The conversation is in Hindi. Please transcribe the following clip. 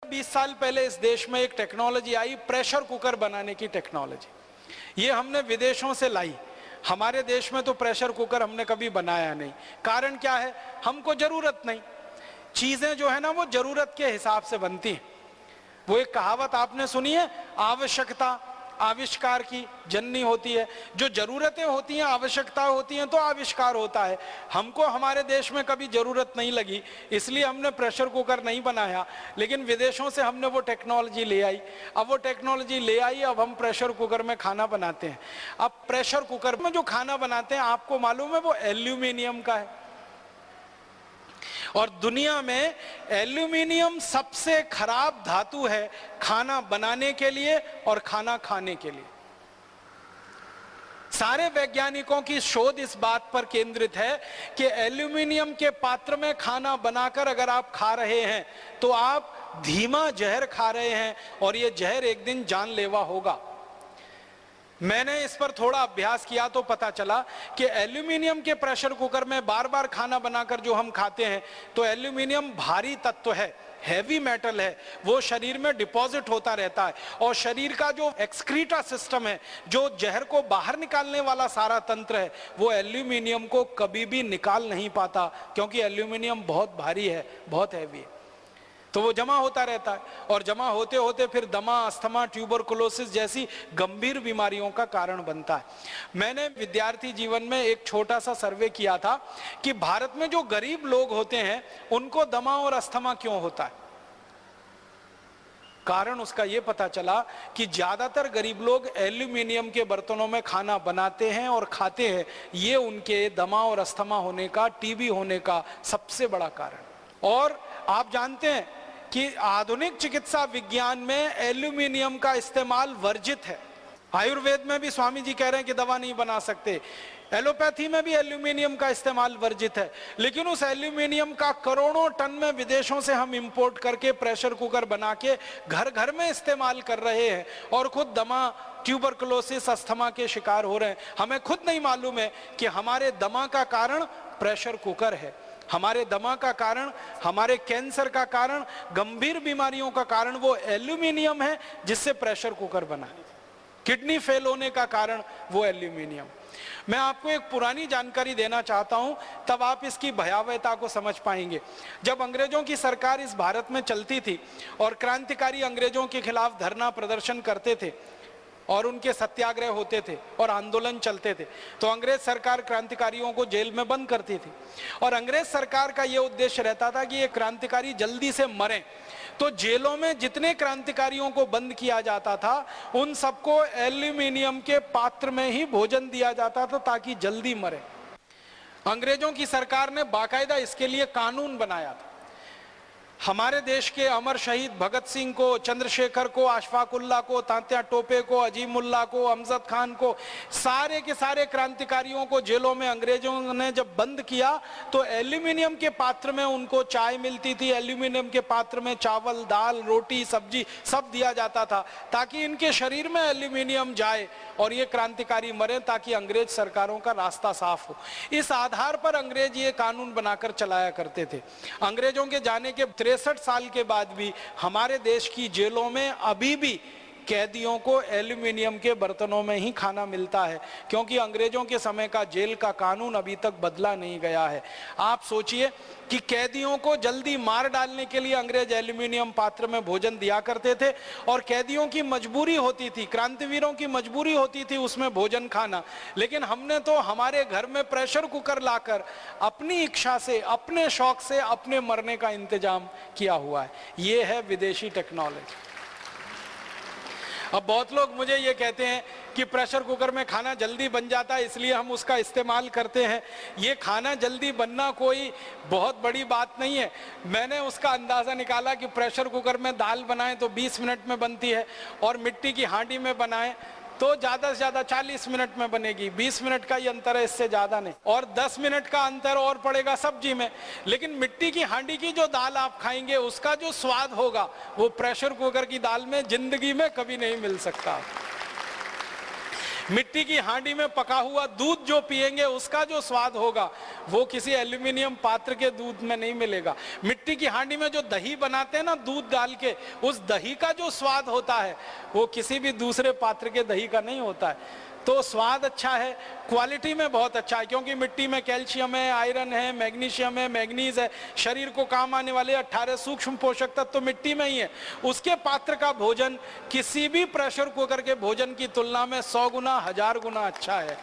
20 साल पहले इस देश में एक टेक्नोलॉजी आई, प्रेशर कुकर बनाने की टेक्नोलॉजी। ये हमने विदेशों से लाई। हमारे देश में तो प्रेशर कुकर हमने कभी बनाया नहीं। कारण क्या है? हमको जरूरत नहीं। चीजें जो है ना वो जरूरत के हिसाब से बनती हैं। वो एक कहावत आपने सुनी है, आवश्यकता आविष्कार की जननी होती है। जो जरूरतें होती हैं, आवश्यकता होती हैं, तो आविष्कार होता है। हमको हमारे देश में कभी जरूरत नहीं लगी, इसलिए हमने प्रेशर कुकर नहीं बनाया, लेकिन विदेशों से हमने वो टेक्नोलॉजी ले आई। अब वो टेक्नोलॉजी ले आई, अब हम प्रेशर कुकर में खाना बनाते हैं। अब प्रेशर कुकर में जो खाना बनाते हैं, आपको मालूम है वो एल्यूमिनियम का है। और दुनिया में एल्यूमिनियम सबसे खराब धातु है खाना बनाने के लिए और खाना खाने के लिए। सारे वैज्ञानिकों की शोध इस बात पर केंद्रित है कि एल्यूमिनियम के पात्र में खाना बनाकर अगर आप खा रहे हैं तो आप धीमा जहर खा रहे हैं और यह जहर एक दिन जानलेवा होगा। मैंने इस पर थोड़ा अभ्यास किया तो पता चला कि एल्यूमिनियम के प्रेशर कुकर में बार बार खाना बनाकर जो हम खाते हैं, तो एल्यूमिनियम भारी तत्व है, हैवी मेटल है, वो शरीर में डिपॉजिट होता रहता है। और शरीर का जो एक्सक्रीटा सिस्टम है, जो जहर को बाहर निकालने वाला सारा तंत्र है, वो एल्यूमिनियम को कभी भी निकाल नहीं पाता, क्योंकि एल्यूमिनियम बहुत भारी है, बहुत हैवी है। तो वो जमा होता रहता है और जमा होते होते फिर दमा, अस्थमा, ट्यूबरकुलोसिस जैसी गंभीर बीमारियों का कारण बनता है। मैंने विद्यार्थी जीवन में एक छोटा सा सर्वे किया था कि भारत में जो गरीब लोग होते हैं उनको दमा और अस्थमा क्यों होता है। कारण उसका ये पता चला कि ज्यादातर गरीब लोग एल्यूमिनियम के बर्तनों में खाना बनाते हैं और खाते हैं। ये उनके दमा और अस्थमा होने का, टीबी होने का सबसे बड़ा कारण। और आप जानते हैं कि आधुनिक चिकित्सा विज्ञान में एल्यूमिनियम का इस्तेमाल वर्जित है। आयुर्वेद में भी स्वामी जी कह रहे हैं कि दवा नहीं बना सकते। एलोपैथी में भी एल्यूमिनियम का इस्तेमाल वर्जित है। लेकिन उस एल्यूमिनियम का करोड़ों टन में विदेशों से हम इंपोर्ट करके प्रेशर कुकर बना के घर घर में इस्तेमाल कर रहे हैं और खुद दमा, ट्यूबरकुलोसिस, अस्थमा के शिकार हो रहे हैं। हमें खुद नहीं मालूम है कि हमारे दमा का कारण प्रेशर कुकर है। हमारे दमा का कारण, हमारे कैंसर का कारण, गंभीर बीमारियों का कारण वो एल्यूमिनियम है जिससे प्रेशर कुकर बना। किडनी फेल होने का कारण वो एल्यूमिनियम। मैं आपको एक पुरानी जानकारी देना चाहता हूं, तब आप इसकी भयावहता को समझ पाएंगे। जब अंग्रेजों की सरकार इस भारत में चलती थी और क्रांतिकारी अंग्रेजों के खिलाफ धरना प्रदर्शन करते थे और उनके सत्याग्रह होते थे और आंदोलन चलते थे, तो अंग्रेज सरकार क्रांतिकारियों को जेल में बंद करती थी। और अंग्रेज सरकार का यह उद्देश्य रहता था कि ये क्रांतिकारी जल्दी से मरें। तो जेलों में जितने क्रांतिकारियों को बंद किया जाता था उन सबको एल्यूमिनियम के पात्र में ही भोजन दिया जाता था ताकि जल्दी मरे। अंग्रेजों की सरकार ने बाकायदा इसके लिए कानून बनाया था। हमारे देश के अमर शहीद भगत सिंह को, चंद्रशेखर को, अशफाकुल्ला को, तात्या टोपे को, अजीमुल्ला को, अमजद खान को, सारे के सारे क्रांतिकारियों को जेलों में अंग्रेजों ने जब बंद किया तो एल्यूमिनियम के पात्र में उनको चाय मिलती थी, एल्यूमिनियम के पात्र में चावल, दाल, रोटी, सब्जी सब दिया जाता था ताकि इनके शरीर में एल्यूमिनियम जाए और ये क्रांतिकारी मरे, ताकि अंग्रेज सरकारों का रास्ता साफ हो। इस आधार पर अंग्रेज ये कानून बनाकर चलाया करते थे। अंग्रेजों के जाने के 63 साल के बाद भी हमारे देश की जेलों में अभी भी कैदियों को एल्यूमिनियम के बर्तनों में ही खाना मिलता है, क्योंकि अंग्रेजों के समय का जेल का कानून अभी तक बदला नहीं गया है। आप सोचिए कि कैदियों को जल्दी मार डालने के लिए अंग्रेज एल्यूमिनियम पात्र में भोजन दिया करते थे और कैदियों की मजबूरी होती थी, क्रांतिवीरों की मजबूरी होती थी उसमें भोजन खाना। लेकिन हमने तो हमारे घर में प्रेशर कुकर लाकर अपनी इच्छा से, अपने शौक से अपने मरने का इंतजाम किया हुआ है। ये है विदेशी टेक्नोलॉजी। अब बहुत लोग मुझे ये कहते हैं कि प्रेशर कुकर में खाना जल्दी बन जाता है इसलिए हम उसका इस्तेमाल करते हैं। ये खाना जल्दी बनना कोई बहुत बड़ी बात नहीं है। मैंने उसका अंदाज़ा निकाला कि प्रेशर कुकर में दाल बनाएं तो 20 मिनट में बनती है और मिट्टी की हांडी में बनाएं तो ज़्यादा से ज़्यादा 40 मिनट में बनेगी। 20 मिनट का ही अंतर है, इससे ज़्यादा नहीं। और 10 मिनट का अंतर और पड़ेगा सब्जी में। लेकिन मिट्टी की हांडी की जो दाल आप खाएंगे उसका जो स्वाद होगा वो प्रेशर कुकर की दाल में जिंदगी में कभी नहीं मिल सकता। मिट्टी की हांडी में पका हुआ दूध जो पिएंगे उसका जो स्वाद होगा वो किसी एल्यूमिनियम पात्र के दूध में नहीं मिलेगा। मिट्टी की हांडी में जो दही बनाते हैं ना दूध डाल के, उस दही का जो स्वाद होता है वो किसी भी दूसरे पात्र के दही का नहीं होता है। तो स्वाद अच्छा है, क्वालिटी में बहुत अच्छा है, क्योंकि मिट्टी में कैल्शियम है, आयरन है, मैग्नीशियम है, मैग्नीज है, शरीर को काम आने वाले 18 सूक्ष्म पोषक तत्व तो मिट्टी में ही है। उसके पात्र का भोजन किसी भी प्रेशर कुकर के भोजन की तुलना में 100 गुना 1000 गुना अच्छा है।